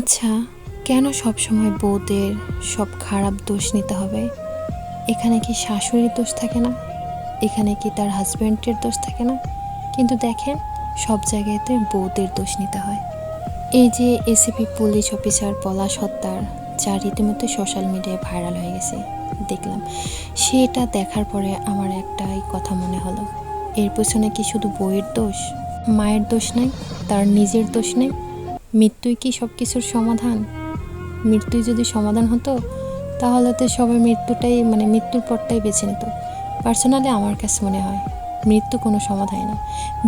আচ্ছা, কেন সবসময় বউদের সব খারাপ দোষ নিতে হবে? এখানে কি শাশুড়ির দোষ থাকে না? এখানে কি তার হাজব্যান্ডের দোষ থাকে না? কিন্তু দেখেন, সব জায়গাতে বউদের দোষ নিতে হয়। এই যে এসিপি পুলিশ অফিসার পলাশ হত্যার, যা রীতিমতো সোশ্যাল মিডিয়ায় ভাইরাল হয়ে গেছে দেখলাম, সেটা দেখার পরে আমার একটাই কথা মনে হলো, এর পেছনে কি শুধু বউয়ের দোষ? মায়ের দোষ নেই? তার নিজের দোষ নেই? মৃত্যুই কি সব কিছুর সমাধান? মৃত্যুই যদি সমাধান হতো, তাহলে তো সবাই মৃত্যুর পথটাই বেছে নিত। পার্সোনালি আমার কাছে মনে হয় মৃত্যু কোনো সমাধান না।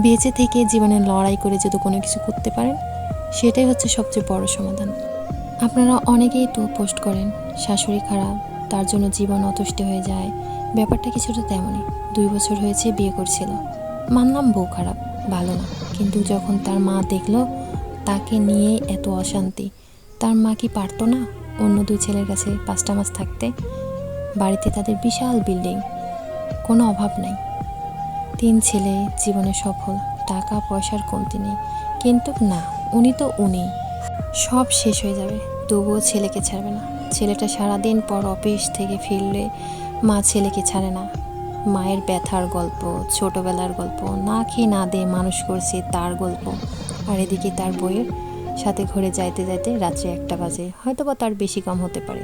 বেঁচে থেকে জীবনে লড়াই করে যদি কোনো কিছু করতে পারেন, সেটাই হচ্ছে সবচেয়ে বড় সমাধান। আপনারা অনেকেই তো পোস্ট করেন শাশুড়ি খারাপ, তার জন্য জীবন অতুষ্ট হয়ে যায়। ব্যাপারটা কিছুটা তেমনই। 2 বছর হয়েছে বিয়ে করছিল, মানলাম বউ খারাপ, ভালো না, কিন্তু যখন তার মা দেখলো তাকে নিয়ে এত অশান্তি, তার মা কি পারতো না অন্য 2 ছেলের কাছে 5টা মাস থাকতে? বাড়িতে তাদের বিশাল বিল্ডিং, কোনো অভাব নাই, 3 ছেলে, জীবনে সফল, টাকা পয়সার কমতি নেই। কিন্তু না, উনি সব শেষ হয়ে যাবে, তবুও ছেলেকে ছাড়বে না। ছেলেটা সারাদিন পর অফিস থেকে ফিরলে মা ছেলেকে ছাড়ে না। মায়ের ব্যথার গল্প, ছোটবেলার গল্প, না খেয়ে না দিয়ে মানুষ করছে তার গল্প। আর এদিকে তার বইয়ের সাথে ঘুরে যাইতে যাইতে রাত্রে 1টা বাজে, হয়তো বা তার বেশি কম হতে পারে।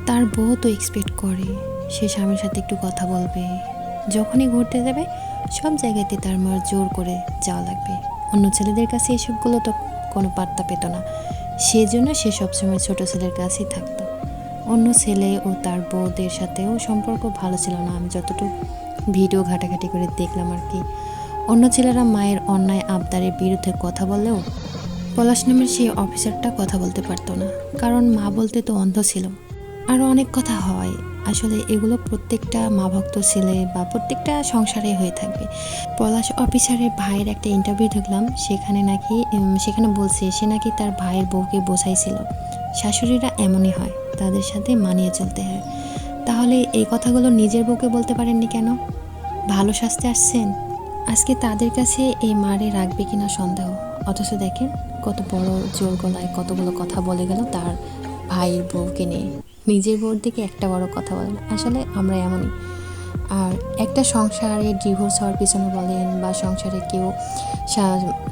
তার বউ তো এক্সপেক্ট করে সে স্বামীর সাথে একটু কথা বলবে। যখনই ঘুরতে যাবে, সব জায়গাতে তার মার জোর করে যাওয়া লাগবে। অন্য ছেলেদের কাছে এসবগুলো তো কোনো পাত্তা পেত না, সেজন্য সে সবসময় ছোট ছেলের কাছেই থাকতো। অন্য ছেলে ও তার বউদের সাথেও সম্পর্ক ভালো ছিল না, আমি যতটুকু ভিডিও ঘাটাঘাটি করে দেখলাম আর কি। অন্য ছেলেরা মায়ের অন্যায় আবদারের বিরুদ্ধে কথা বললেও পলাশ নামের সেই অফিসারটা কথা বলতে পারতো না, কারণ মা বলতে তো অন্ধ ছিল। আরও অনেক কথা হয়, আসলে এগুলো প্রত্যেকটা মা ভক্ত ছেলে বা প্রত্যেকটা সংসারে হয়ে থাকবে। পলাশ অফিসারের ভাইয়ের একটা ইন্টারভিউ দেখলাম, সেখানে বলছে সে নাকি তার ভাইয়ের বউকে বোঝাইছিল শাশুড়িরা এমনই হয়, তাদের সাথে মানিয়ে চলতে হয়। তাহলে এই কথাগুলো নিজের বউকে বলতে পারেননি কেন? ভালো শাস্তি আসছেন, আজকে তাদের কাছে এই মারে রাখবে কিনা সন্দেহ। অথচ দেখেন কত বড় জোর গলায় কতগুলো কথা বলে গেল তার ভাইয়ের বউকে নিয়ে। নিজের বউর দিকে একটা বড় কথা বলেন, আসলে আমরা এমনই। আর একটা সংসারে ডিভোর্স হওয়ার পিছনে বলেন, বা সংসারে কেউ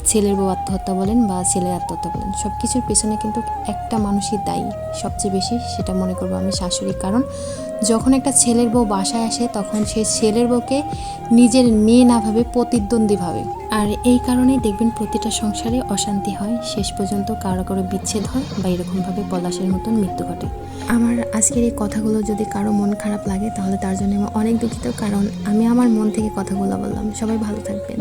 ছেলের বউ আত্মহত্যা বলেন বা ছেলের আত্মহত্যা বলেন, সব কিছুর পেছনে কিন্তু একটা মানুষই দায়ী সবচেয়ে বেশি, সেটা মনে করবো আমি শাশুড়ি। কারণ যখন একটা ছেলের বউ বাসায় আসে, তখন সে ছেলের বউকে নিজের মেয়ে না ভাবে প্রতিদ্বন্দ্বী ভাবে। আর এই কারণেই দেখবেন প্রতিটা সংসারে অশান্তি হয়, শেষ পর্যন্ত কারো কারো বিচ্ছেদ হয় বা এরকমভাবে পলাশের মতন মৃত্যু ঘটে। আমার আজকের এই কথাগুলো যদি কারো মন খারাপ লাগে, তাহলে তার জন্য আমি অনেক দুঃখিত, কারণ আমি আমার মন থেকে কথাগুলো বললাম। সবাই ভালো থাকবেন।